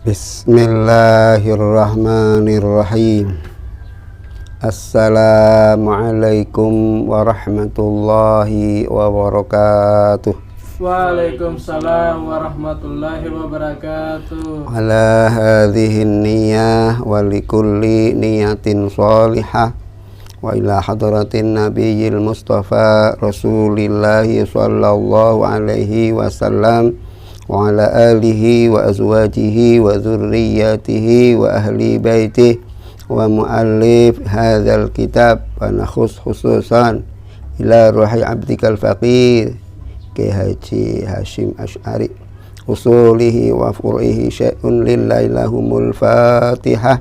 Bismillahirrahmanirrahim. Assalamualaikum warahmatullahi wabarakatuh. Waalaikumsalam warahmatullahi wabarakatuh. Ala hadhihi niyyah wa likulli niyatin shalihah wa ila hadratin nabiyil mustafa rasulillahi sallallahu alaihi wasallam wa ala alihi wa azwajihi wa dzurriyyatihi wa ahli baitihi wa muallif hadzal kitab wa nakhus khususan ila ruhi abdikal faqir Ki Haji Hashim Asy'ari usulihi wa furu'ihi syai'un lillahi lahumul fatihah.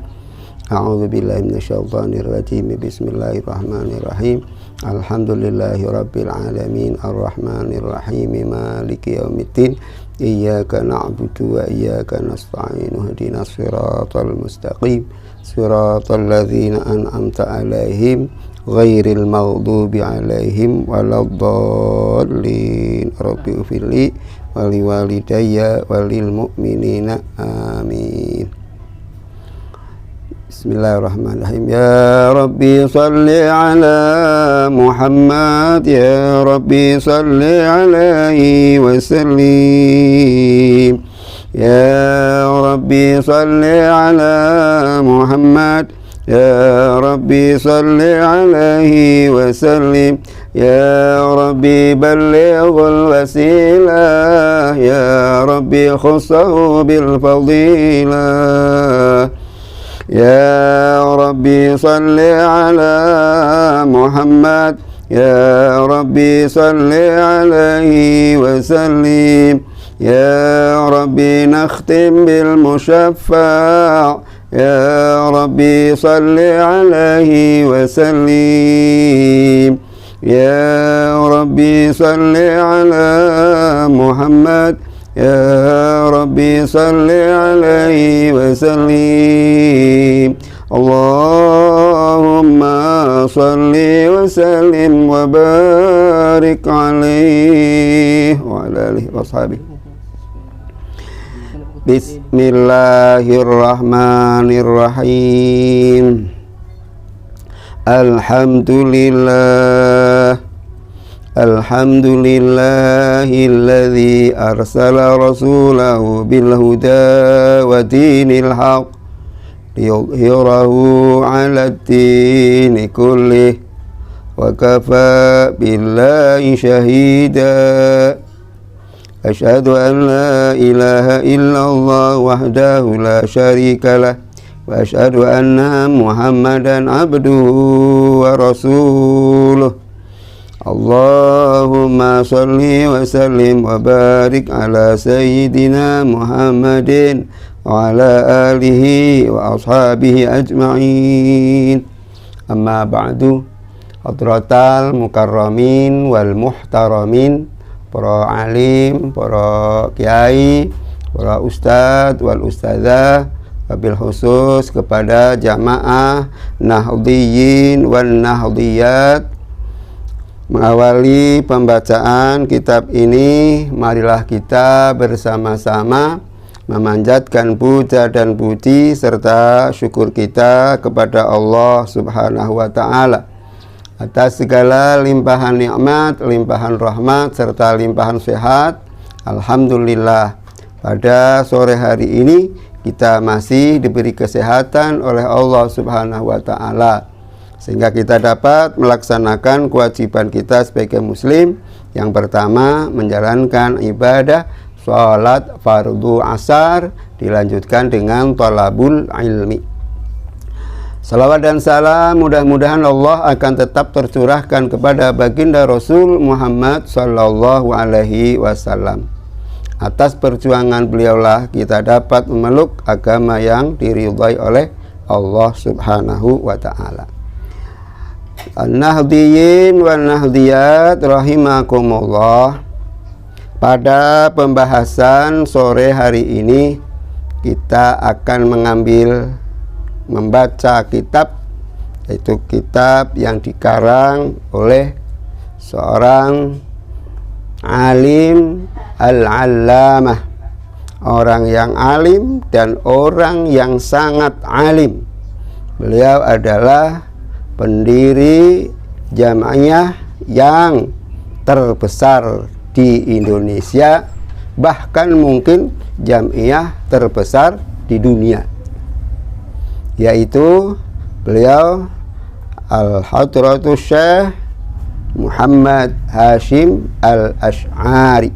A'udzu billahi minasyaitonir rajim. Bismillahirrahmanirrahim. Alhamdulillahi rabbil alamin arrahmanir rahim maliki yaumiddin. Iyyaka na'budu wa iyyaka nasta'in ihdinas siratal mustaqim siratal ladzina an'amta 'alaihim ghairil maghdubi 'alaihim waladdallin. Rabbi ighfirli wa liwalidayya walil mu'minina amin. Bismillahirrahmanirrahim. Ya Rabbi salli ala Muhammad, ya Rabbi salli alaihi wa sallim. Ya Rabbi salli ala Muhammad, ya Rabbi salli alaihi wa sallim. Ya Rabbi ballighul wasilah, ya Rabbi khussahu bil fadilah. Ya Rabbi salli ala Muhammad, ya Rabbi salli alaihi wa sallim. Ya Rabbi nakhtim bil musyaffa', ya Rabbi salli alaihi wa sallim. Ya Rabbi salli ala Muhammad, ya Rabbi salli alaihi wa sallim. Allahumma salli wa sallim wa barik alaihi wa ala alihi wa sahbihi. Bismillahirrahmanirrahim. Alhamdulillah. Alhamdulillahilladzi arsala rasulahu bil huda wa dinil haq liyudhhirahu 'alad dini kullih wa kafa billahi shahida. Asyhadu an la ilaha illallah wahdahu la syarika lah wa asyhadu anna Muhammadan abduhu wa rasuluh. Allahumma salli wa sallim wa barik ala sayyidina Muhammadin wa ala alihi wa ashabihi ajma'in. Amma ba'du. Hadratal mukarramin wal muhtaramin, para alim, para kiai, para ustadz wal ustadzah, wabil khusus kepada jamaah nahdhiyin wan nahdhiyat. Mengawali pembacaan kitab ini, marilah kita bersama-sama memanjatkan puja dan puji serta syukur kita kepada Allah Subhanahu wa ta'ala atas segala limpahan nikmat, limpahan rahmat, serta limpahan sehat. Alhamdulillah, pada sore hari ini kita masih diberi kesehatan oleh Allah Subhanahu wa ta'ala, sehingga kita dapat melaksanakan kewajiban kita sebagai muslim. Yang pertama, menjalankan ibadah sholat fardu asar, dilanjutkan dengan thalabul ilmi. Salawat dan salam mudah-mudahan Allah akan tetap tercurahkan kepada baginda Rasul Muhammad sallallahu alaihi wasallam. Atas perjuangan beliaulah kita dapat memeluk agama yang diridhai oleh Allah Subhanahu wa ta'ala. An-nahdhiyin wan nahdhiyat rahimakumullah. Pada pembahasan sore hari ini kita akan membaca kitab, yaitu kitab yang dikarang oleh seorang alim al-allamah orang yang alim dan orang yang sangat alim. Beliau adalah pendiri jamiah yang terbesar di Indonesia, bahkan mungkin jamiah terbesar di dunia, yaitu beliau Al-Hadratus Syekh Muhammad Hashim Al-Asy'ari.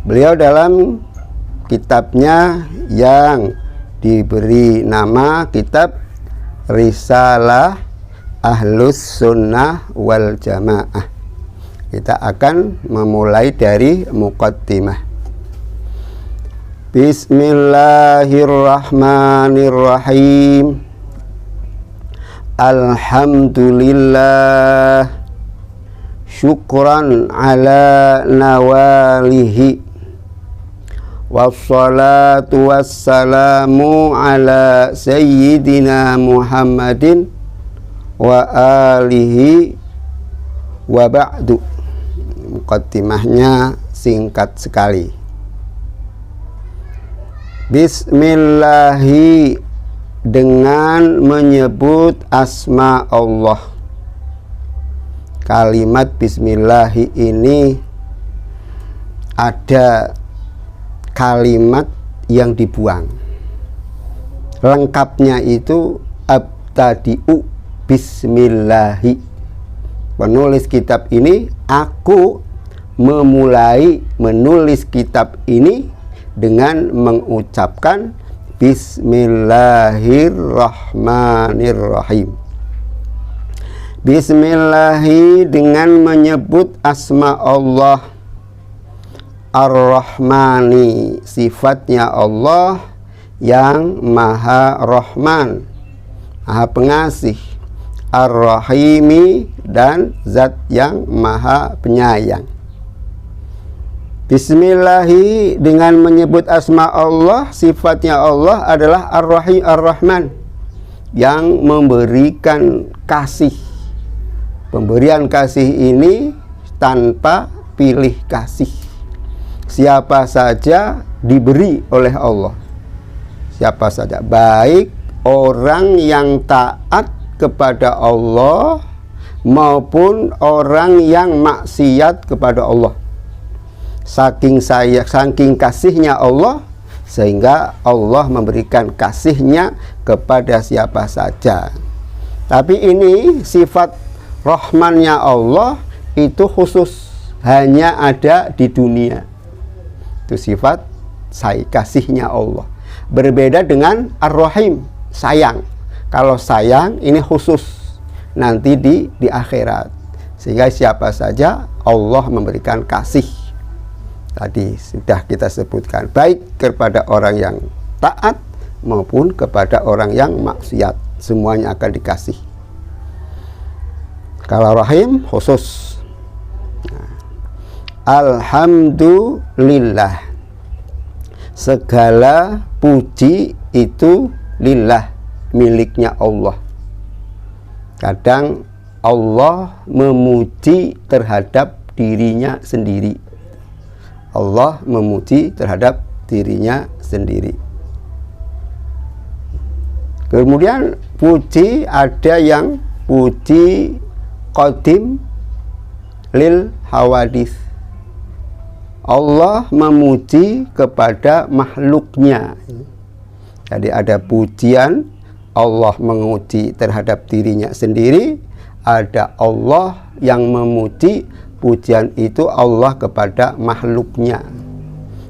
Beliau dalam kitabnya yang diberi nama kitab Risalah Ahlus Sunnah wal Jamaah. Kita akan memulai dari muqaddimah. Bismillahirrahmanirrahim. Alhamdulillah, syukran ala nawalihi, wassalatu wassalamu ala sayyidina Muhammadin wa alihi wa ba'du. Muqaddimahnya singkat sekali. Bismillahi, dengan menyebut asma Allah. Kalimat bismillahi ini ada kalimat yang dibuang. Lengkapnya itu abtadi'u bismillahi. Penulis kitab ini, aku memulai menulis kitab ini dengan mengucapkan Bismillahirrahmanirrahim. Bismillahi, dengan menyebut asma Allah. Ar-Rahmani, sifatnya Allah yang maha rahman, maha pengasih. Ar-Rahimi, dan zat yang maha penyayang. Bismillahi, dengan menyebut asma Allah, sifatnya Allah adalah Ar-Rahim, Ar-Rahman, yang memberikan kasih. Pemberian kasih ini tanpa pilih kasih. Siapa saja diberi oleh Allah. Siapa saja, baik orang yang taat kepada Allah maupun orang yang maksiat kepada Allah. Saking kasihnya Allah, sehingga Allah memberikan kasihnya kepada siapa saja. Tapi ini sifat rahmannya Allah itu khusus, hanya ada di dunia. Itu sifat kasihnya Allah. Berbeda dengan Ar-Rahim, sayang. Kalau sayang ini khusus, nanti di akhirat. Sehingga siapa saja Allah memberikan kasih. Tadi sudah kita sebutkan, baik kepada orang yang taat maupun kepada orang yang maksiat, semuanya akan dikasih. Kalau rahim khusus. Alhamdulillah, segala puji itu lillah, miliknya Allah. Kadang Allah memuji terhadap dirinya sendiri. Allah memuji terhadap dirinya sendiri. Kemudian puji, ada yang puji qadim lil hawadis. Allah memuji kepada makhluknya. Jadi ada pujian Allah menguji terhadap dirinya sendiri, ada Allah yang memuji, pujian itu Allah kepada makhluknya.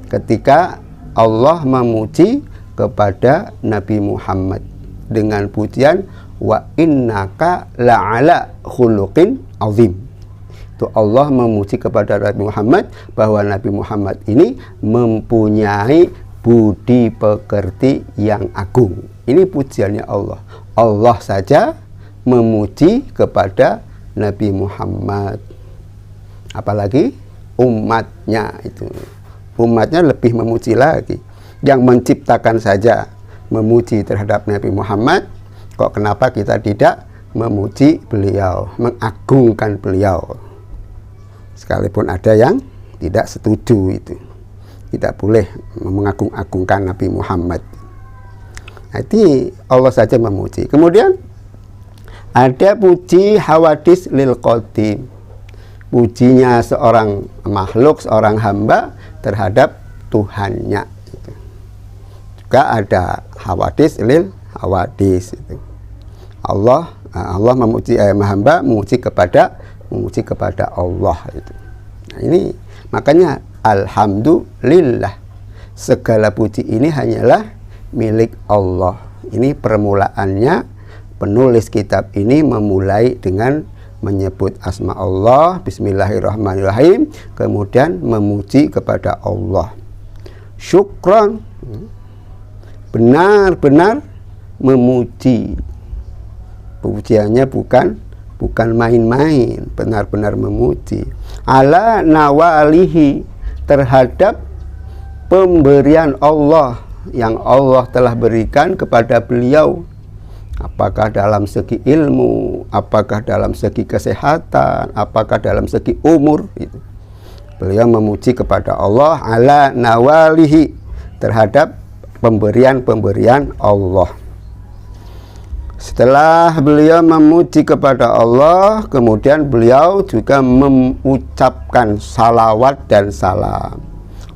Ketika Allah memuji kepada Nabi Muhammad dengan pujian wa innaka la'ala khuluqin azim. Itu Allah memuji kepada Nabi Muhammad bahwa Nabi Muhammad ini mempunyai budi pekerti yang agung. Ini pujiannya Allah. Allah saja memuji kepada Nabi Muhammad. Apalagi umatnya itu. Umatnya lebih memuji lagi. Yang menciptakan saja memuji terhadap Nabi Muhammad, kok kenapa kita tidak memuji beliau, mengagungkan beliau? Sekalipun ada yang tidak setuju itu. tidak boleh mengagung-agungkan Nabi Muhammad. Nanti Allah saja memuji. Kemudian ada puji hawadis lil qadim, pujinya seorang makhluk, seorang hamba terhadap Tuhannya. Juga ada hawadis lil hawadis itu. Allah memuji hamba memuji kepada Allah itu. Nah, ini makanya alhamdulillah, segala puji ini hanyalah milik Allah. Ini permulaannya, penulis kitab ini memulai dengan menyebut asma Allah, bismillahirrahmanirrahim, kemudian memuji kepada Allah. Syukran, benar-benar memuji. Pujiannya bukan main-main, benar-benar memuji. Ala nawalihi, terhadap pemberian Allah yang Allah telah berikan kepada beliau, apakah dalam segi ilmu, apakah dalam segi kesehatan, apakah dalam segi umur itu. Beliau memuji kepada Allah ala nawalihi, terhadap pemberian-pemberian Allah. Setelah beliau memuji kepada Allah, kemudian beliau juga mengucapkan salawat dan salam.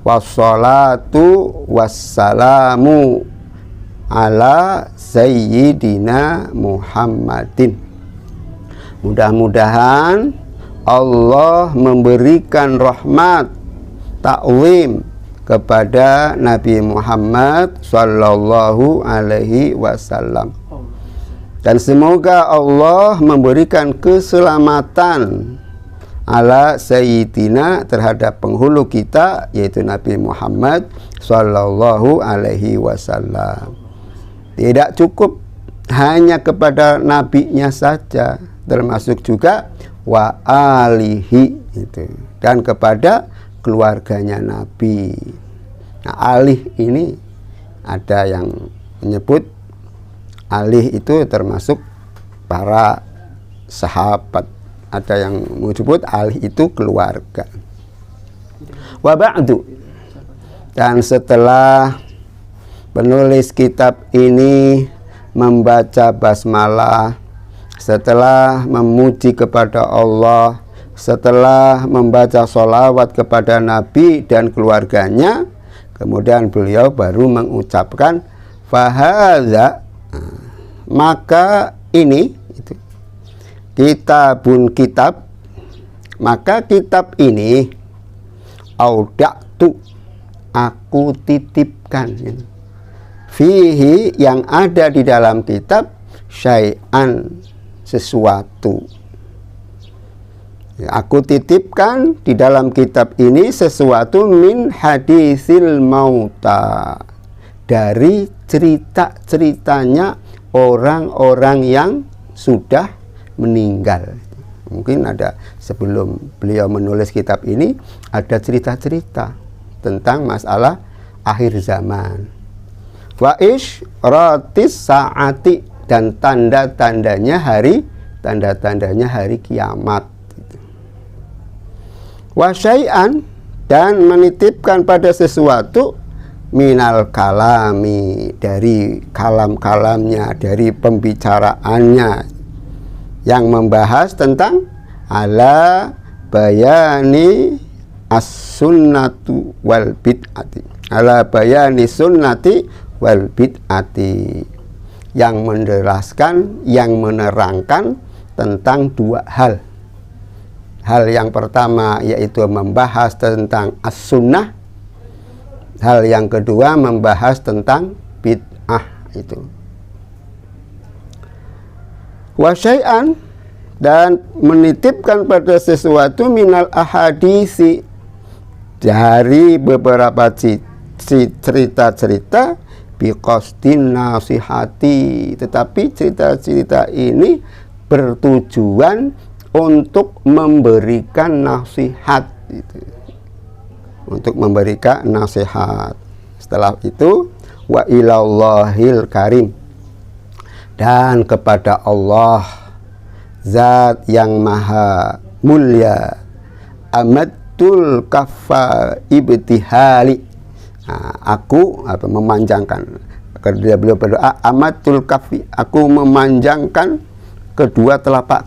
Wassalatu wassalamu ala sayyidina Muhammadin. Mudah-mudahan Allah memberikan rahmat, ta'zim kepada Nabi Muhammad sallallahu alaihi wasallam. Dan semoga Allah memberikan keselamatan ala sayyidina, terhadap penghulu kita, yaitu Nabi Muhammad sallallahu alaihi wasallam. Tidak cukup hanya kepada nabinya saja, termasuk juga wa alihi itu, dan kepada keluarganya Nabi. Nah, alih ini ada yang menyebut alih itu termasuk para sahabat, ada yang menyebut alih itu keluarga. Wa ba'du, dan setelah penulis kitab ini membaca basmalah, setelah memuji kepada Allah, setelah membaca sholawat kepada Nabi dan keluarganya, kemudian beliau baru mengucapkan fahadza, maka ini itu, kitab, maka kitab ini auda'tu, aku titipkan, fihi, yang ada di dalam kitab, syai'an, sesuatu. Aku titipkan di dalam kitab ini sesuatu min hadisil mauta, dari cerita-ceritanya orang-orang yang sudah meninggal. Mungkin ada, sebelum beliau menulis kitab ini, ada cerita-cerita tentang masalah akhir zaman. Wa isyratis saati, dan tanda-tandanya hari kiamat. Wa syai'an, dan menitipkan pada sesuatu minal kalami, dari kalam-kalamnya, dari pembicaraannya, yang membahas tentang ala bayani as-sunnatu wal bid'ati, ala bayani sunnati wal bid'ati, yang menjelaskan, yang menerangkan tentang dua hal. Hal yang pertama yaitu membahas tentang as-sunnah, hal yang kedua membahas tentang bid'ah itu. Wa syai'an, dan menitipkan pada sesuatu minal ahadisi, dari beberapa cerita-cerita, biqasdin nasihati, tetapi cerita-cerita ini bertujuan untuk memberikan nasihat itu, untuk memberikan nasihat. Setelah itu wa ilallahil karim, dan kepada Allah zat yang maha mulia, amatul kaffa ibtihali, Aku memanjangkan. Beliau berdoa, amatul kafi, aku memanjangkan kedua telapak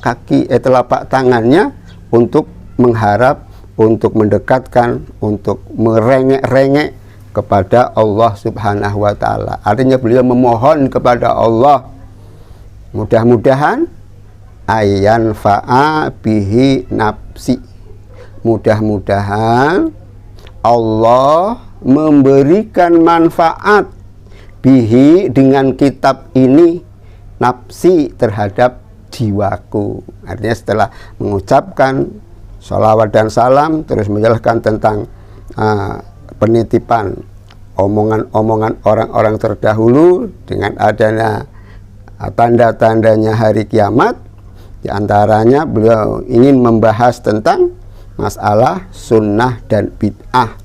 tangannya untuk mengharap, untuk mendekatkan, untuk merengek-rengek kepada Allah Subhanahu wa Ta'ala. Artinya beliau memohon kepada Allah, mudah-mudahan ayan fa'a bihi nafsi, mudah-mudahan Allah memberikan manfaat bihi dengan kitab ini nafsi terhadap jiwaku. Artinya setelah mengucapkan sholawat dan salam, terus menjelaskan tentang penitipan omongan-omongan orang-orang terdahulu dengan adanya tanda-tandanya hari kiamat. Di antaranya beliau ingin membahas tentang masalah sunnah dan bid'ah.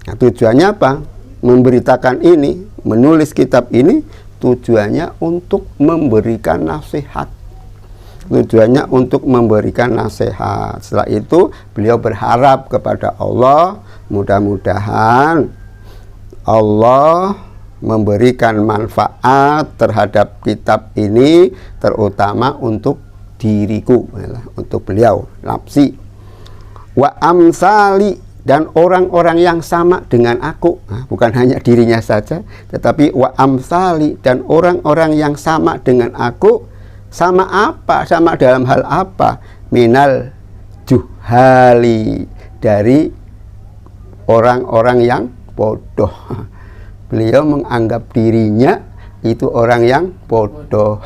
Nah, tujuannya apa? Memberitakan ini, menulis kitab ini tujuannya untuk memberikan nasihat. Tujuannya untuk memberikan nasihat. Setelah itu beliau berharap kepada Allah, mudah-mudahan Allah memberikan manfaat terhadap kitab ini, terutama untuk diriku, untuk beliau, nafsi. Wa amsali, dan orang-orang yang sama dengan aku. Nah, bukan hanya dirinya saja, tetapi wa amsali, dan orang-orang yang sama dengan aku. Sama apa? Sama dalam hal apa? Minal juhali, dari orang-orang yang bodoh. Beliau menganggap dirinya itu orang yang bodoh.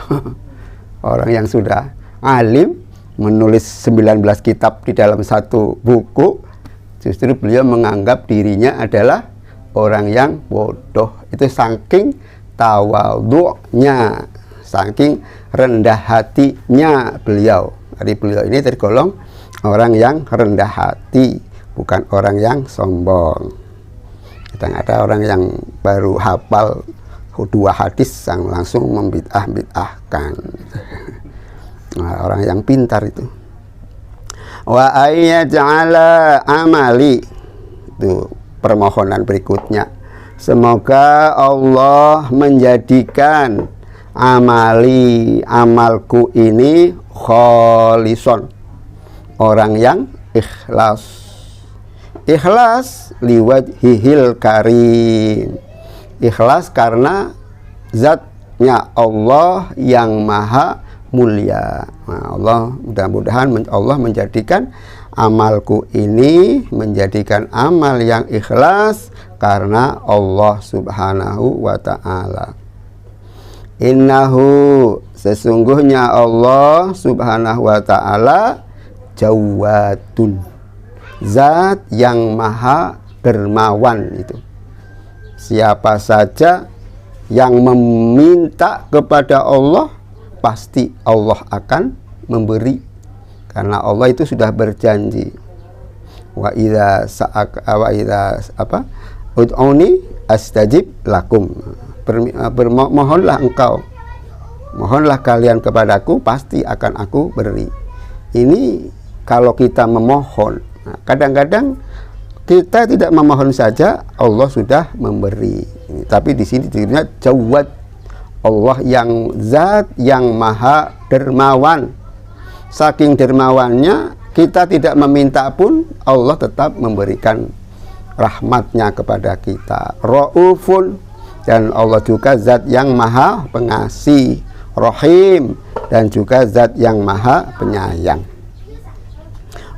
Orang yang sudah alim, menulis 19 kitab di dalam satu buku, justru beliau menganggap dirinya adalah orang yang bodoh. Itu saking tawadhu'nya, saking rendah hatinya beliau. Jadi beliau ini tergolong orang yang rendah hati, bukan orang yang sombong. Kadang ada orang yang baru hafal 2 hadis yang langsung membid'ah-bid'ahkan. Nah, orang yang pintar itu. Wa ayyaj'ala amali, itu permohonan berikutnya. Semoga Allah menjadikan amalku ini kholison, orang yang ikhlas. Ikhlas liwajhihil karim, ikhlas karena zatnya Allah yang maha mulia. Nah, Allah, mudah-mudahan Allah menjadikan amalku ini menjadikan amal yang ikhlas karena Allah Subhanahu wa Ta'ala. Innahu, sesungguhnya Allah Subhanahu wa Ta'ala Jawadun, zat yang maha dermawan. Itu siapa saja yang meminta kepada Allah, pasti Allah akan memberi, karena Allah itu sudah berjanji, wa idza ud'uni astajib lakum, mohonlah engkau, mohonlah kalian kepadaku, pasti akan aku beri. Ini kalau kita memohon. Nah, kadang-kadang kita tidak memohon saja Allah sudah memberi. Tapi di sini dirinya Jawad, Allah yang zat yang maha dermawan. Saking dermawannya, kita tidak meminta pun Allah tetap memberikan rahmatnya kepada kita. Ra'ufun, dan Allah juga zat yang maha pengasih. Rahim, dan juga zat yang maha penyayang.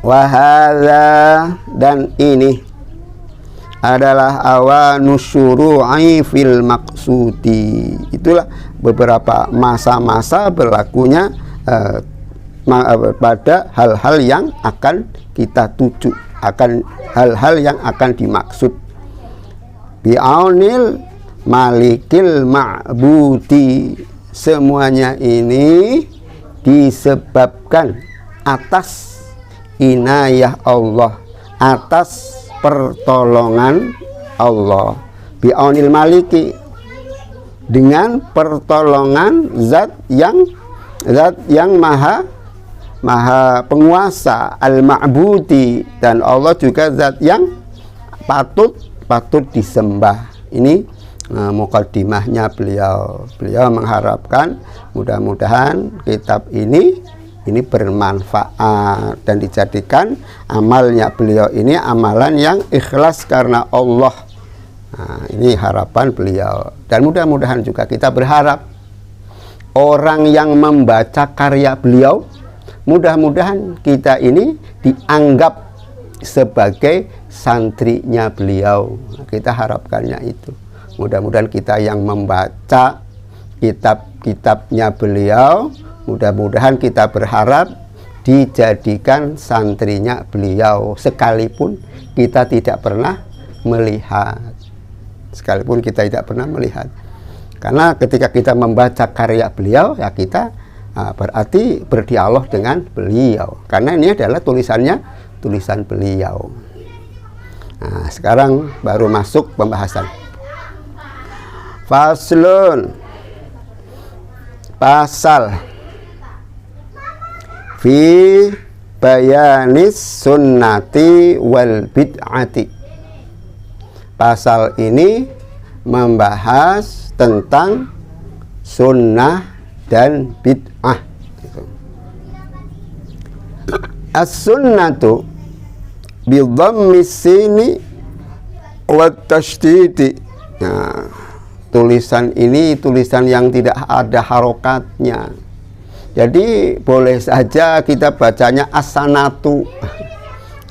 Wahada, dan ini adalah awanus syuru'i fil maqsudi. Itulah beberapa masa-masa berlakunya pada hal-hal yang akan kita tuju, akan hal-hal yang akan dimaksud. Bi'aunil malikil ma'budi, semuanya ini disebabkan atas inayah Allah, atas pertolongan Allah. Bi'aunil maliki, dengan pertolongan zat yang maha penguasa, al-ma'budi, dan Allah juga zat yang patut patut disembah. Ini mukaddimahnya beliau mengharapkan mudah-mudahan kitab ini bermanfaat dan dijadikan amalnya beliau ini amalan yang ikhlas karena Allah. Nah, ini harapan beliau, dan mudah-mudahan juga kita berharap orang yang membaca karya beliau, mudah-mudahan kita ini dianggap sebagai santrinya beliau. Kita harapkannya itu. Mudah-mudahan kita yang membaca kitab-kitabnya beliau, mudah-mudahan kita berharap dijadikan santrinya beliau, sekalipun kita tidak pernah melihat. Karena ketika kita membaca karya beliau, ya kita berarti berdialog dengan beliau, karena ini adalah tulisan beliau. Nah, sekarang baru masuk pembahasan. Faslun, pasal fi bayanis sunnati wal bid'ati. Pasal ini membahas tentang sunnah dan bid'ah. As-sunnatu bi dhammis sini wa tasydidi. Nah, tulisan ini tulisan yang tidak ada harokatnya. Jadi boleh saja kita bacanya as-sanatu.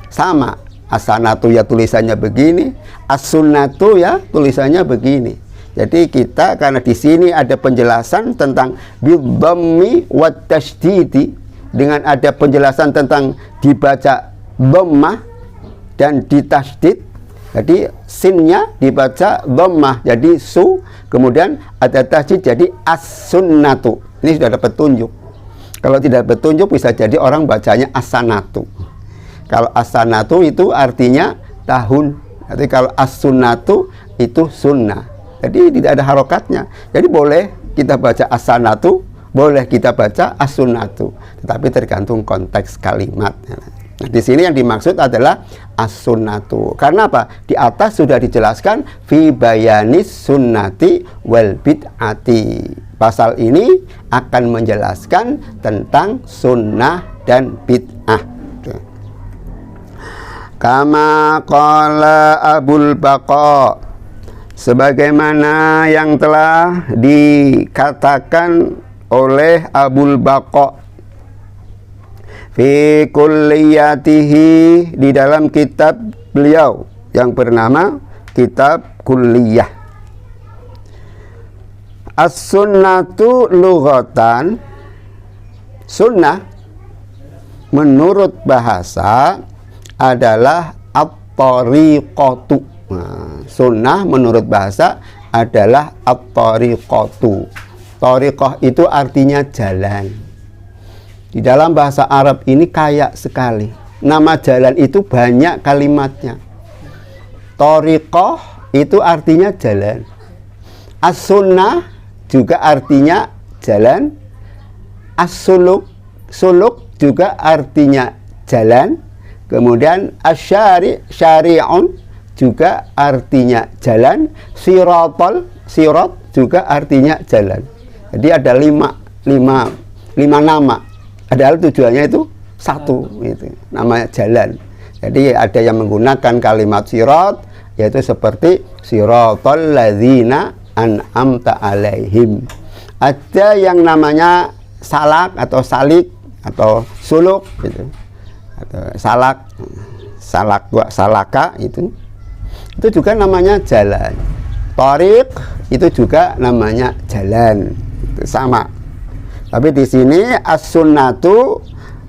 Sama, as-sanatu ya tulisannya begini, as-sunnatu ya tulisannya begini. Jadi kita karena di sini ada penjelasan tentang bidhammi wa tasydidi, dengan ada penjelasan tentang dibaca dhammah dan ditasydid. Jadi sinnya dibaca dhammah jadi su, kemudian ada tasydid jadi as-sunnatu. Ini sudah ada petunjuk. Kalau tidak petunjuk bisa jadi orang bacanya as-sanatu. Kalau as-sanatu itu artinya tahun. Jadi kalau as-sunnatu itu sunnah. Jadi tidak ada harokatnya. Jadi boleh kita baca as-sanatu, boleh kita baca as-sunnatu, tetapi tergantung konteks kalimat. Nah, di sini yang dimaksud adalah as-sunnatu. Karena apa? Di atas sudah dijelaskan fi bayanis sunnati wal bid'ati. Pasal ini akan menjelaskan tentang sunnah dan bid'ah. Kama qala Abul Baqa, sebagaimana yang telah dikatakan oleh Abul Baqa fi kulliyatihi, di dalam kitab beliau yang bernama Kitab Kulliyah. As-sunnatu lughatan, sunnah menurut bahasa adalah at-tariqatu. Nah, sunnah menurut bahasa adalah at-tariqatu. Tariqah itu artinya jalan. Di dalam bahasa Arab ini kaya sekali. Nama jalan itu banyak kalimatnya. Tariqah itu artinya jalan. As-sunnah juga artinya jalan. As-suluk, suluk juga artinya jalan. Kemudian asyari, syari'un juga artinya jalan. Siratal, sirat juga artinya jalan. Jadi ada lima nama. Padahal tujuannya itu satu, itu namanya jalan. Jadi ada yang menggunakan kalimat sirat, yaitu seperti siratal ladzina an'amta alaihim. Ada yang namanya salak atau salik atau suluk gitu. Atau salaka itu juga namanya jalan. Tariq itu juga namanya jalan. Itu sama. Tapi di sini as-sunnatu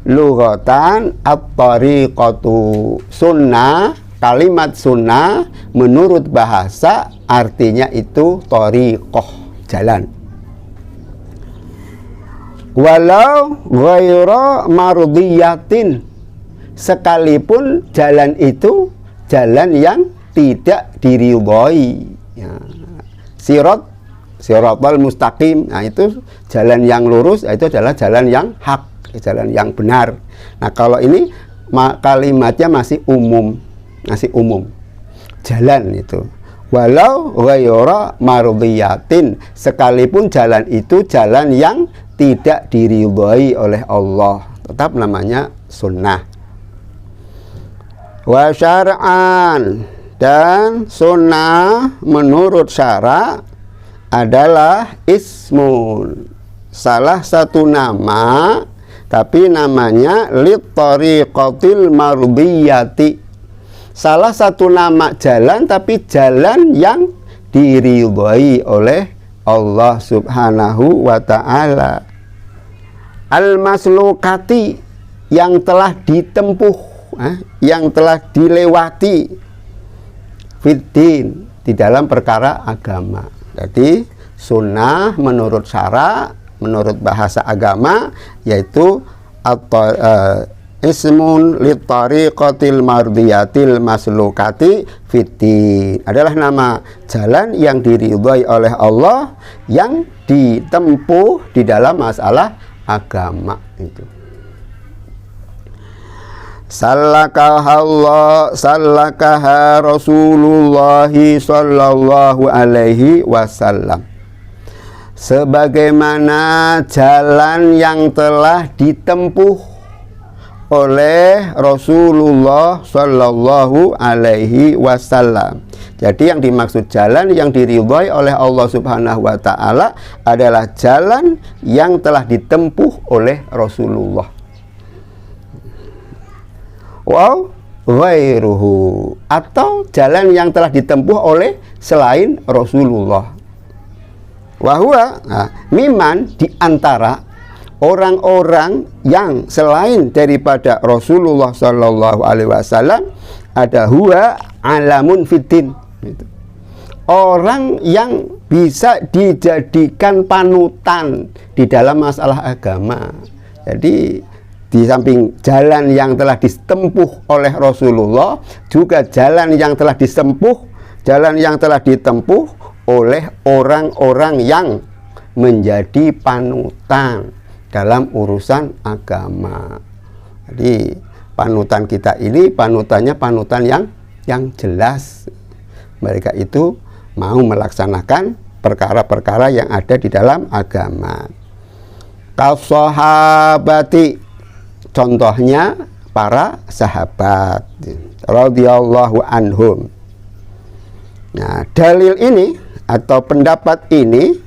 lughatan at-tariqatu. Sunnah, kalimat sunnah menurut bahasa artinya itu tariqah, jalan. Walau ghaira mardiyatin, sekalipun jalan itu jalan yang tidak diridhoi. Ya. Siratal mustaqim, nah itu jalan yang lurus, itu adalah jalan yang hak, jalan yang benar. Nah kalau ini kalimatnya masih umum, jalan itu. Walau ghayra mardiyatin, sekalipun jalan itu jalan yang tidak diridhai oleh Allah, tetap namanya sunnah. Wa syar'an, dan sunnah menurut syara adalah ismun, salah satu nama, tapi namanya lit tariqatil mardiyati, salah satu nama jalan, tapi jalan yang diridhai oleh Allah subhanahu wa ta'ala. Al-maslukati, yang telah ditempuh, yang telah dilewati, fiddin, di dalam perkara agama. Jadi sunnah menurut syara, menurut bahasa agama, yaitu ismun lit tariqatil mardiyatil maslukati fiddin, adalah nama jalan yang diridhai oleh Allah, yang ditempuh di dalam masalah agama itu. Sallakaha Rasulullah sallallahu alaihi wasallam, sebagaimana jalan yang telah ditempuh oleh Rasulullah sallallahu alaihi wasallam. Jadi yang dimaksud jalan yang diridhai oleh Allah subhanahu wa ta'ala adalah jalan yang telah ditempuh oleh Rasulullah. Wow, ghairuhu, atau jalan yang telah ditempuh oleh selain Rasulullah. Wahwa, miman, di antara orang-orang yang selain daripada Rasulullah sallallahu alaihi wasallam, ada huwa alamun fiddin, orang yang bisa dijadikan panutan di dalam masalah agama. Jadi di samping jalan yang telah ditempuh oleh Rasulullah, juga jalan yang telah ditempuh oleh orang-orang yang menjadi panutan dalam urusan agama. Jadi panutan kita ini panutannya panutan yang jelas. Mereka itu mau melaksanakan perkara-perkara yang ada di dalam agama. Kasahabati, contohnya para sahabat radhiyallahu anhum. Nah, dalil ini atau pendapat ini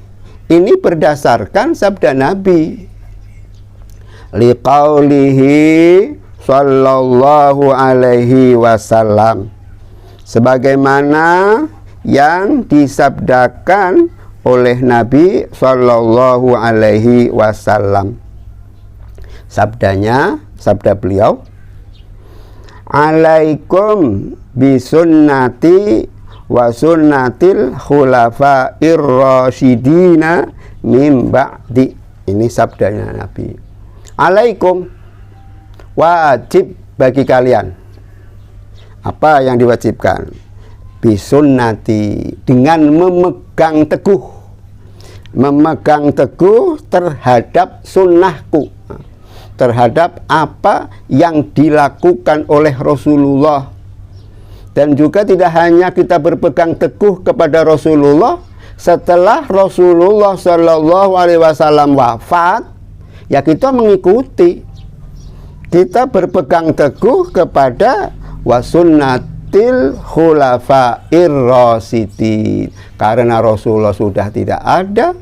berdasarkan sabda Nabi, liqaulihi sallallahu alaihi wasallam, sebagaimana yang disabdakan oleh Nabi sallallahu alaihi wasallam. Sabda beliau, alaikum bisunnati wa sunnatil khulafa'ir rasyidina min ba'di. Ini sabdanya Nabi. Alaikum, wajib bagi kalian. Apa yang diwajibkan? Bisunnati, dengan memegang teguh terhadap sunnahku, terhadap apa yang dilakukan oleh Rasulullah. Dan juga tidak hanya kita berpegang teguh kepada Rasulullah, setelah Rasulullah Shallallahu Alaihi Wasallam wafat, ya kita mengikuti, kita berpegang teguh kepada wasunnatil khulafa'ir rasyidin. Karena Rasulullah sudah tidak ada,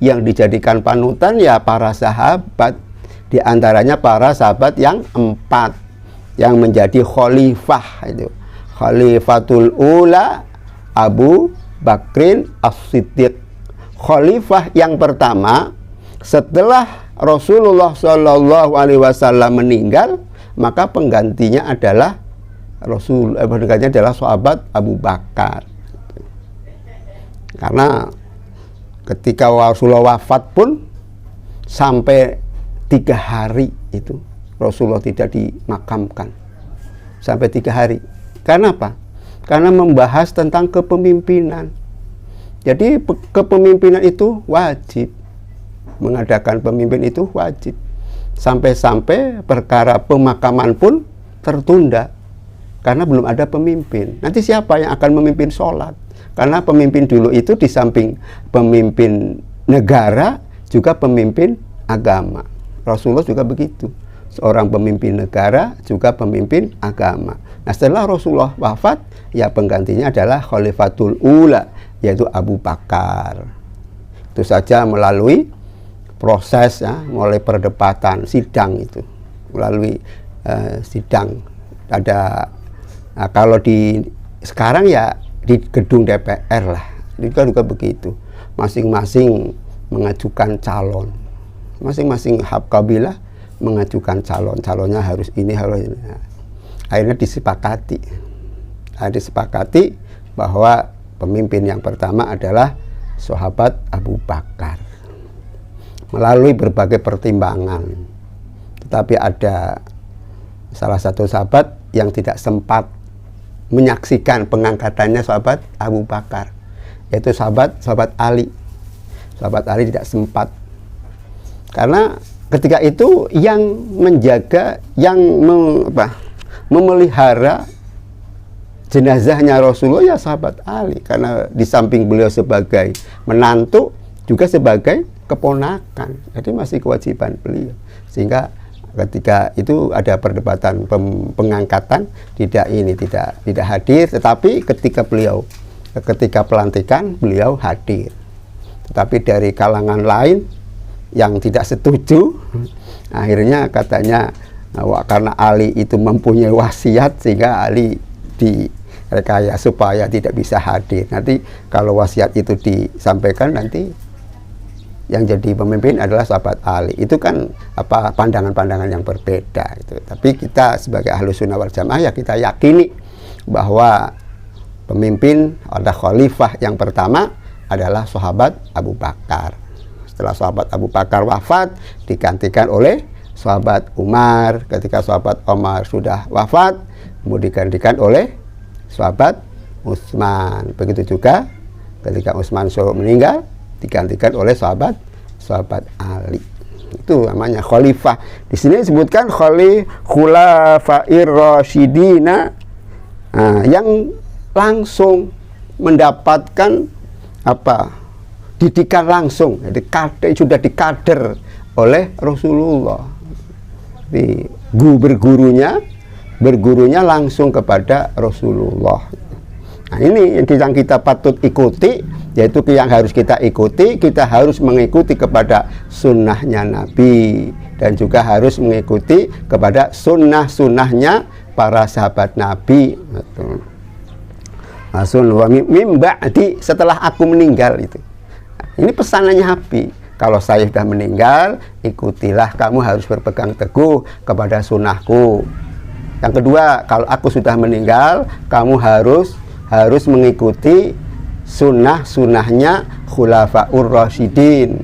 yang dijadikan panutan ya para sahabat, di antaranya para sahabat yang 4 yang menjadi khalifah itu. Khalifatul ula Abu Bakrin As-Siddiq, khalifah yang pertama setelah Rasulullah Shallallahu Alaihi Wasallam meninggal, maka penggantinya adalah penggantinya adalah sahabat Abu Bakar. Karena ketika Rasulullah wafat pun sampai 3 hari itu Rasulullah tidak dimakamkan, sampai 3 hari. Karena apa? Karena membahas tentang kepemimpinan. Jadi kepemimpinan itu wajib, mengadakan pemimpin itu wajib. Sampai-sampai perkara pemakaman pun tertunda. karena belum ada pemimpin. Nanti siapa yang akan memimpin sholat? Karena pemimpin dulu itu di samping pemimpin negara juga pemimpin agama. Rasulullah juga begitu, seorang pemimpin negara juga pemimpin agama. Nah, setelah Rasulullah wafat, ya penggantinya adalah Khalifatul Ula, yaitu Abu Bakar. Itu saja melalui proses, ya, mulai perdebatan, sidang itu, melalui sidang. Ada, nah, kalau di sekarang ya di gedung DPR lah, itu juga begitu. Masing-masing mengajukan calon, masing-masing hab kabilah mengajukan calon, calonnya harus ini, harus ini. Nah, akhirnya disepakati bahwa pemimpin yang pertama adalah sahabat Abu Bakar. Melalui berbagai pertimbangan, tetapi ada salah satu sahabat yang tidak sempat menyaksikan pengangkatannya sahabat Abu Bakar, yaitu sahabat Ali. Sahabat Ali tidak sempat, karena ketika itu yang menjaga, yang memelihara jenazahnya Rasulullah ya sahabat Ali, karena di samping beliau sebagai menantu juga sebagai keponakan, jadi masih kewajiban beliau. Sehingga ketika itu ada perdebatan pengangkatan, tidak hadir, tetapi ketika pelantikan beliau hadir. Tetapi dari kalangan lain yang tidak setuju, akhirnya katanya karena Ali itu mempunyai wasiat, sehingga Ali direkayasa supaya tidak bisa hadir. Nanti kalau wasiat itu disampaikan, nanti yang jadi pemimpin adalah sahabat Ali. Itu kan pandangan-pandangan yang berbeda gitu. Tapi kita sebagai Ahlus Sunnah wal Jamaah ya kita yakini bahwa pemimpin atau khalifah yang pertama adalah sahabat Abu Bakar. Setelah sahabat Abu Bakar wafat, digantikan oleh sahabat Umar. Ketika sahabat Umar sudah wafat, kemudian digantikan oleh sahabat Utsman. Begitu juga ketika Utsman meninggal, digantikan oleh sahabat Ali. Itu namanya khalifah. Di sini disebutkan khulafair rasyidina, yang langsung mendapatkan didikan langsung, jadi sudah dikader oleh Rasulullah. Jadi bergurunya langsung kepada Rasulullah. Nah, ini yang kita patut ikuti, yaitu yang harus kita ikuti. Kita harus mengikuti kepada sunnahnya Nabi, dan juga harus mengikuti kepada sunnahnya para sahabat Nabi. Mimba'di, setelah aku meninggal itu. Ini pesanannya Nabi. Kalau saya sudah meninggal, ikutilah, kamu harus berpegang teguh kepada sunnahku. Yang kedua, kalau aku sudah meninggal, kamu harus mengikuti sunnahnya Khulafaur Rasyidin.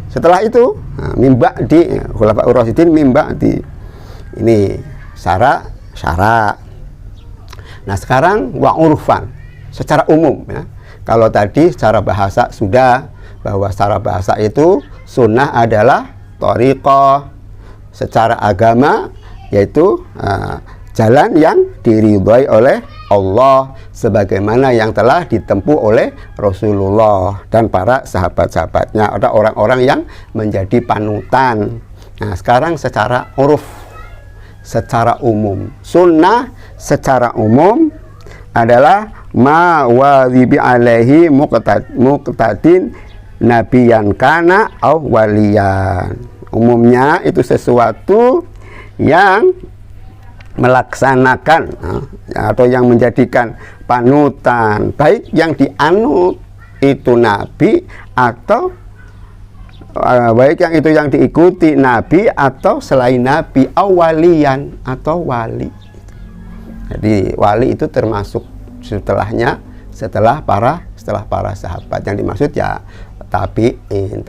Setelah itu, mimba'di, Khulafaur Rasyidin mimba'di. Ini syarat. Nah, sekarang wa urfan, secara umum, ya. Kalau tadi secara bahasa sudah, bahwa secara bahasa itu sunnah adalah thariqah, secara agama yaitu jalan yang diridhai oleh Allah, sebagaimana yang telah ditempuh oleh Rasulullah dan para sahabat-sahabatnya, ada orang-orang yang menjadi panutan. Nah, sekarang secara uruf, secara umum, sunnah secara umum adalah ma wadhibi alaihi muqtadin nabiyan kana aw waliyan. Umumnya itu sesuatu yang melaksanakan atau yang menjadikan panutan, baik yang dianut itu nabi, atau baik yang itu yang diikuti nabi atau selain nabi, awalian atau wali. Jadi wali itu termasuk setelah para sahabat. Yang dimaksud ya tabi'in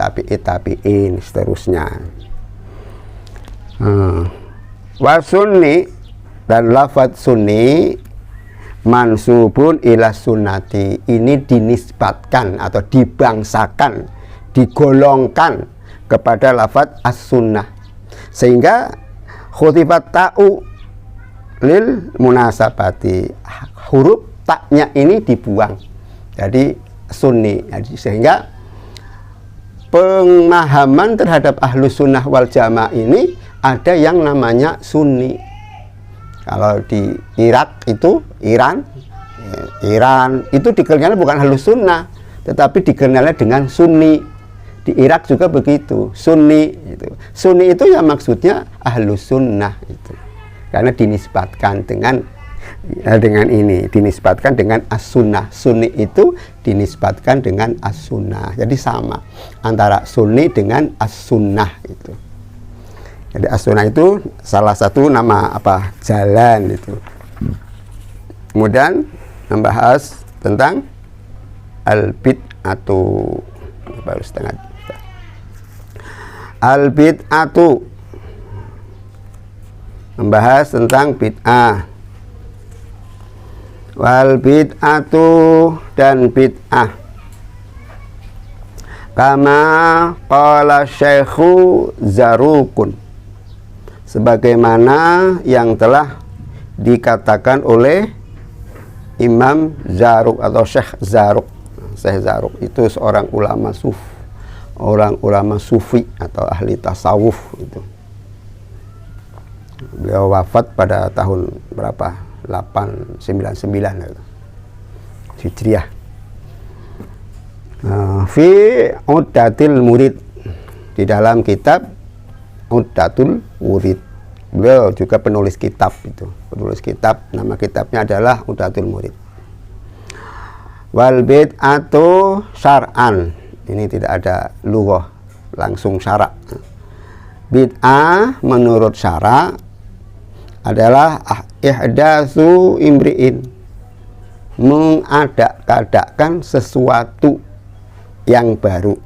seterusnya. Wa sunni, dan lafadz sunni mansubun ila sunnati, ini dinisbatkan atau dibangsakan, digolongkan kepada lafadz as-sunnah, sehingga khutifat ta'u lil munasabati, huruf taknya ini dibuang, jadi sunni. Jadi sehingga pemahaman terhadap ahlus sunnah wal jamaah ini ada yang namanya sunni. Kalau di Irak itu Iran itu dikenalnya bukan ahlus sunnah, tetapi dikenalnya dengan sunni. Di Irak juga begitu, sunni itu. Sunni itu ya maksudnya ahlus sunnah itu, karena dinisbatkan dengan ini, dinisbatkan dengan as-sunnah. Sunni itu dinisbatkan dengan as-sunnah, jadi sama antara sunni dengan as-sunnah itu. Jadi as-sunnah itu salah satu nama apa, jalan itu. Kemudian membahas tentang al-bid'atu, baru setengah. Al-bid'atu, membahas tentang bid'ah. Wal bid'atu, dan bid'ah. Kama qala Syekhu Zarukun, sebagaimana yang telah dikatakan oleh Imam Zaruk atau Syekh Zaruk. Syekh Zaruk itu seorang ulama sufi atau ahli tasawuf itu. Beliau wafat pada tahun berapa? 899 Hijriah. Fi Uddatil Murid, di dalam kitab Uddatul Murid. Beliau juga penulis kitab itu. Penulis kitab, nama kitabnya adalah Uddatul Murid. Wal bid'atu syar'an, ini tidak ada lughah, langsung syara'. Bid'ah menurut syara' adalah ihdatsu imri'in, mengadak-adakkan sesuatu yang baru,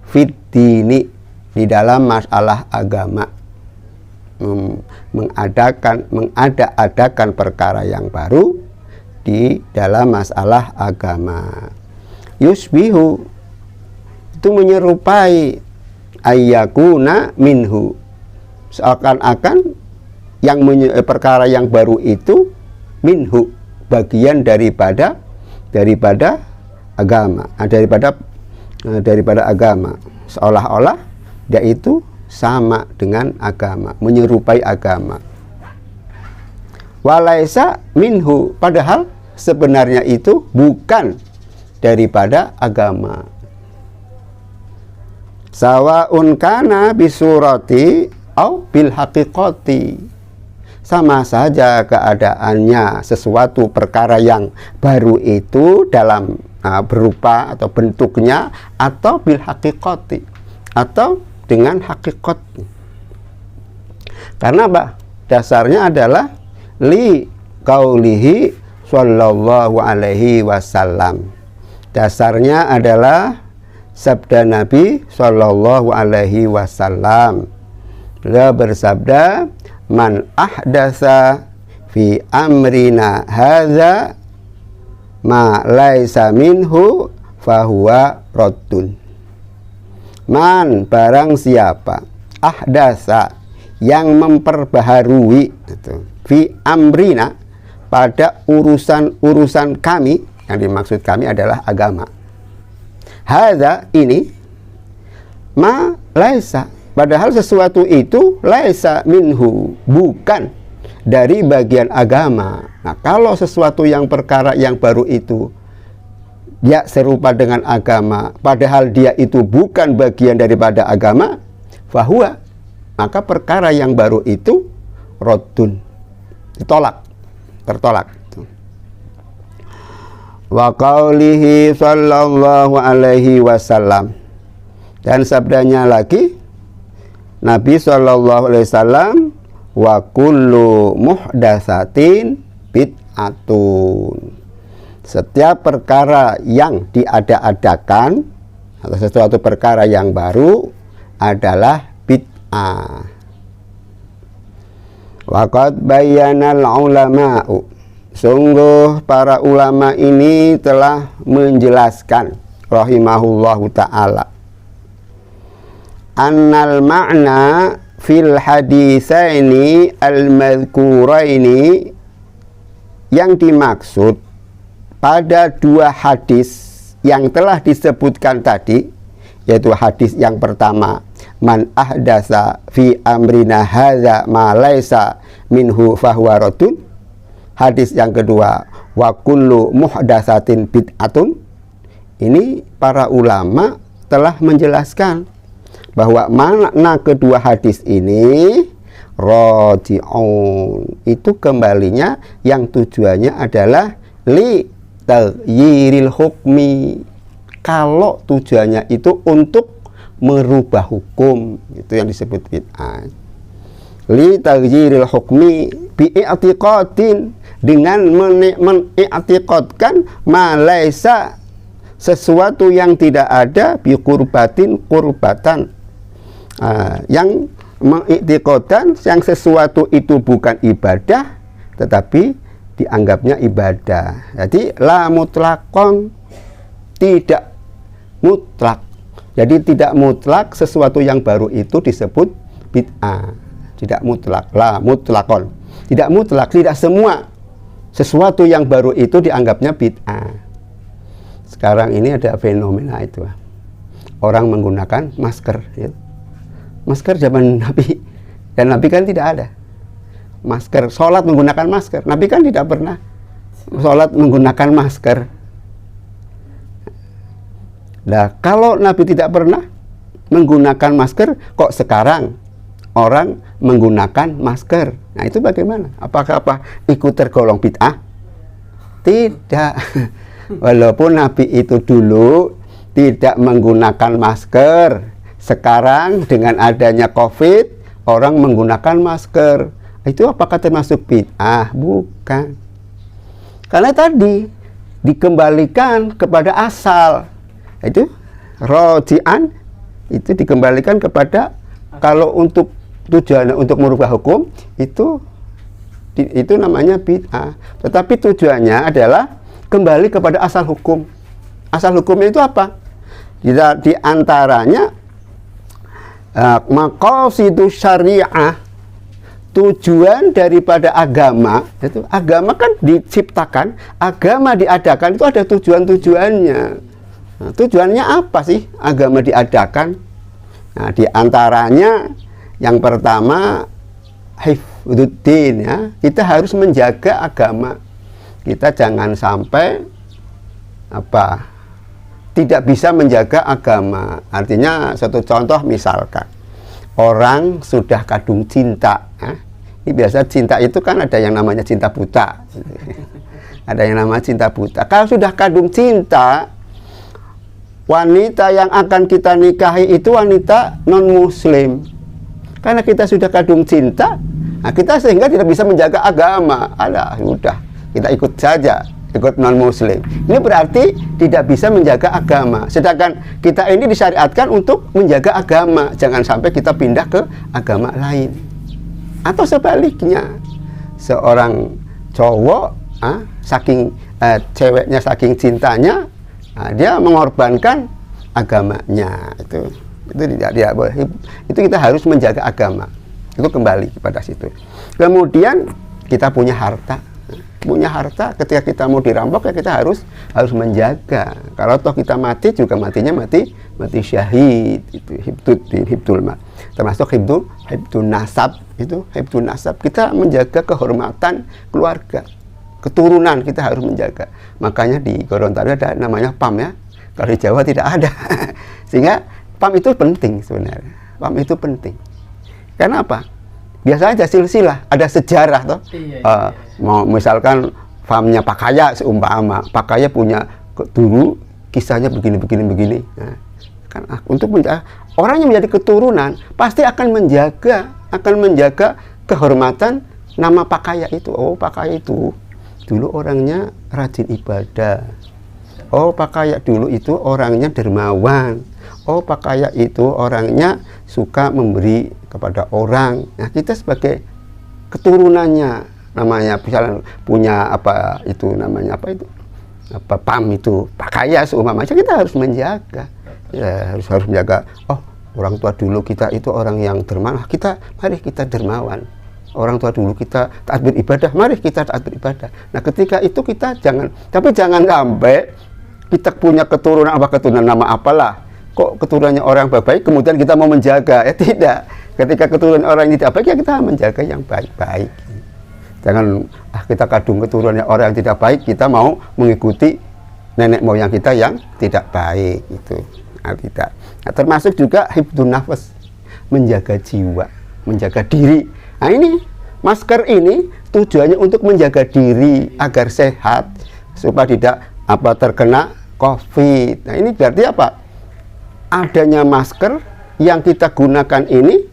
fid dini, di dalam masalah agama, mengadak-adakan perkara yang baru di dalam masalah agama. Yusbihu, itu menyerupai ayyakuna minhu, seakan-akan yang perkara yang baru itu minhu, bagian daripada agama, daripada agama, seolah-olah dia itu sama dengan agama, menyerupai agama. Walaisa minhu, padahal sebenarnya itu bukan daripada agama. Sawaun kana bisurati au bil haqiqati, sama saja keadaannya sesuatu perkara yang baru itu dalam berupa atau bentuknya, atau bil haqiqati, atau dengan hakikat. Karena apa? Dasarnya adalah li qaulihi sallallahu alaihi wasallam. Dasarnya adalah sabda Nabi sallallahu alaihi wasallam. Beliau bersabda, man ahdasa fi amrina hadza ma laisa minhu fahuwa raddun. Man, barang siapa, ahdasa, yang memperbaharui itu, fi amrina, pada urusan kami, yang dimaksud kami adalah agama. Hadza, ini, ma laisa, padahal sesuatu itu laisa minhu, bukan dari bagian agama. Nah, kalau sesuatu yang perkara yang baru itu dia serupa dengan agama, padahal dia itu bukan bagian daripada agama, fahuwa, maka perkara yang baru itu raddun, ditolak, tertolak. Wa qaulihi sallallahu alaihi wasallam, dan sabdanya lagi Nabi sallallahu alaihi wasallam, wa kullu muhdatsatin bid'atun, setiap perkara yang diada-adakan atau sesuatu perkara yang baru adalah bid'ah. Waqad bayyanal ulama'u, sungguh para ulama ini telah menjelaskan rahimahullahu ta'ala, annal ma'na fil hadisaini al-madhkuraini, yang dimaksud pada dua hadis yang telah disebutkan tadi, yaitu hadis yang pertama, man ahdasa fi amrina hadza ma laisa minhu fahuwa raddun. Hadis yang kedua, wa kullu muhdatsatin bid'atun. Ini para ulama telah menjelaskan bahwa makna kedua hadis ini raji'un, itu kembalinya yang tujuannya adalah li taghyiril hukmi. Kalau tujuannya itu untuk merubah hukum, itu yang disebut bid'ah. Li taghyiril hukmi bi i'tiqadin, dengan mengiktikadkan ma laisa, sesuatu yang tidak ada, bi qurbatin, qurbatan, yang mengiktikadkan yang sesuatu itu bukan ibadah tetapi dianggapnya ibadah. Jadi la mutlaqon, tidak mutlak. Jadi tidak mutlak sesuatu yang baru itu disebut bid'ah. Tidak mutlak, la mutlaqon. Tidak mutlak, tidak semua sesuatu yang baru itu dianggapnya bid'ah. Sekarang ini ada fenomena itu, orang menggunakan masker, ya. Masker zaman Nabi, dan Nabi kan tidak ada masker. Sholat menggunakan masker, Nabi kan tidak pernah sholat menggunakan masker. Nah, kalau Nabi tidak pernah menggunakan masker, kok sekarang orang menggunakan masker? Nah, itu bagaimana? Apakah ikut tergolong bid'ah? Tidak. Walaupun Nabi itu dulu tidak menggunakan masker, sekarang dengan adanya COVID, orang menggunakan masker. Itu apakah termasuk bid'ah? Bukan. Karena tadi dikembalikan kepada asal. Itu roji'an, itu dikembalikan kepada, kalau untuk tujuannya untuk merubah hukum, itu namanya bid'ah. Tetapi tujuannya adalah kembali kepada asal hukum. Asal hukumnya itu apa? Di antaranya maqasidus syariah, tujuan daripada agama. Itu agama kan diciptakan, agama diadakan, itu ada tujuan-tujuannya. Nah, tujuannya apa sih agama diadakan? Nah, di antaranya yang pertama hifdzuddin, ya. Kita harus menjaga agama. Kita jangan sampai tidak bisa menjaga agama. Artinya satu contoh, misalkan orang sudah kadung cinta, ya. Ini biasa cinta itu kan ada yang namanya cinta buta. Ada yang namanya cinta buta. Kalau sudah kadung cinta, wanita yang akan kita nikahi itu wanita non-muslim. Karena kita sudah kadung cinta, nah kita sehingga tidak bisa menjaga agama. Sudah, kita ikut saja, ikut non-muslim. Ini berarti tidak bisa menjaga agama. Sedangkan kita ini disyariatkan untuk menjaga agama. Jangan sampai kita pindah ke agama lain. Atau sebaliknya, seorang cowok, saking ceweknya saking cintanya, dia mengorbankan agamanya. Itu tidak boleh. Itu kita harus menjaga agama. Itu kembali kepada situ. Kemudian kita punya harta. Punya harta, ketika kita mau dirampok, ya kita harus menjaga. Kalau toh kita mati, juga matinya mati syahid. Itu hibdul mal. Termasuk hibdul nasab. Itu hibdul nasab. Kita menjaga kehormatan keluarga, keturunan kita harus menjaga. Makanya di Gorontalo ada namanya PAM, ya. Kalau di Jawa tidak ada. Sehingga PAM itu penting sebenarnya. PAM itu penting. Karena apa? Biasanya ada silsilah, ada sejarah toh. Iya. Mau misalkan PAM-nya Pak Kaya seumpama, Pak Kaya punya dulu kisahnya begini. Nah, kan untuk orang yang menjadi keturunan pasti akan menjaga kehormatan nama Pak Kaya itu. Oh, Pak Kaya itu dulu orangnya rajin ibadah. Oh, Pak Kaya dulu itu orangnya dermawan. Oh, Pak Kaya itu orangnya suka memberi kepada orang. Nah, kita sebagai keturunannya, namanya misalnya punya PAM itu Pak Kaya seumpama, kita harus menjaga. Ya, harus menjaga. Oh, Orang tua dulu kita itu orang yang dermawan, mari kita dermawan. Orang tua dulu kita taat beribadah, mari kita taat beribadah. Nah ketika itu kita jangan sampai kita punya keturunan nama apalah, kok keturunannya orang baik kemudian kita mau menjaga, ya tidak. Ketika keturunan orang yang tidak baik, ya kita menjaga yang baik-baik. Jangan kita kadung keturunannya orang yang tidak baik, kita mau mengikuti nenek moyang kita yang tidak baik itu. Nah, tidak. Nah, termasuk juga hifdzun nafas, menjaga jiwa, menjaga diri. Nah ini masker ini tujuannya untuk menjaga diri agar sehat supaya tidak terkena COVID. Nah ini berarti apa? Adanya masker yang kita gunakan ini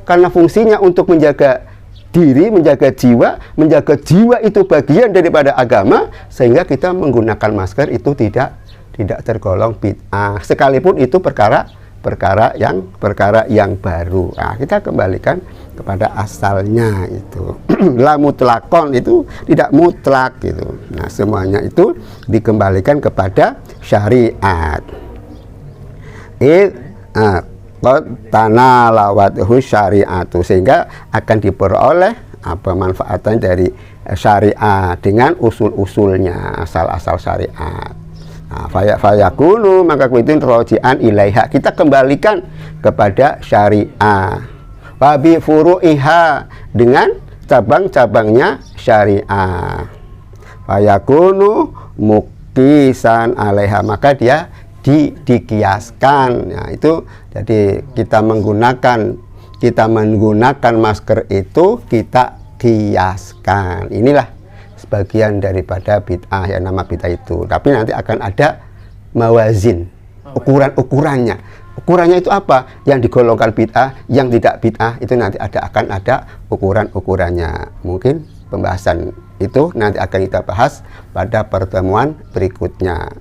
karena fungsinya untuk menjaga diri, menjaga jiwa itu bagian daripada agama, sehingga kita menggunakan masker itu tidak tergolong bid'ah, sekalipun itu perkara yang baru. Nah, kita kembalikan kepada asalnya itu. La mutlakon itu tidak mutlak gitu. Nah, semuanya itu dikembalikan kepada syariat. Tanah lawathu syariatu, sehingga akan diperoleh manfaatan dari syariat dengan usul-usulnya, asal-asal syariat. Nah, fayakunu, maka kuitin rojian ilaiha, kita kembalikan kepada syariah. Wabi furu'iha, dengan cabang-cabangnya syariah. Fayakunu mukisan alaiha, maka dia dikiaskan. Nah, itu jadi kita menggunakan masker itu kita kiaskan. Inilah sebagian daripada bid'ah, yang nama bid'ah itu. Tapi nanti akan ada mawazin, ukurannya. Ukurannya itu apa? Yang digolongkan bid'ah, yang tidak bid'ah, itu nanti akan ada ukurannya. Mungkin pembahasan itu nanti akan kita bahas pada pertemuan berikutnya.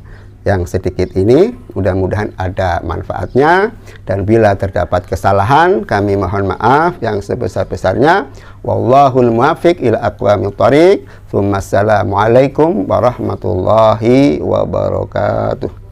Yang sedikit ini mudah-mudahan ada manfaatnya, dan bila terdapat kesalahan kami mohon maaf yang sebesar-besarnya. Wallahul muwaffiq ila aqwamit thoriq. Assalamualaikum warahmatullahi wabarakatuh.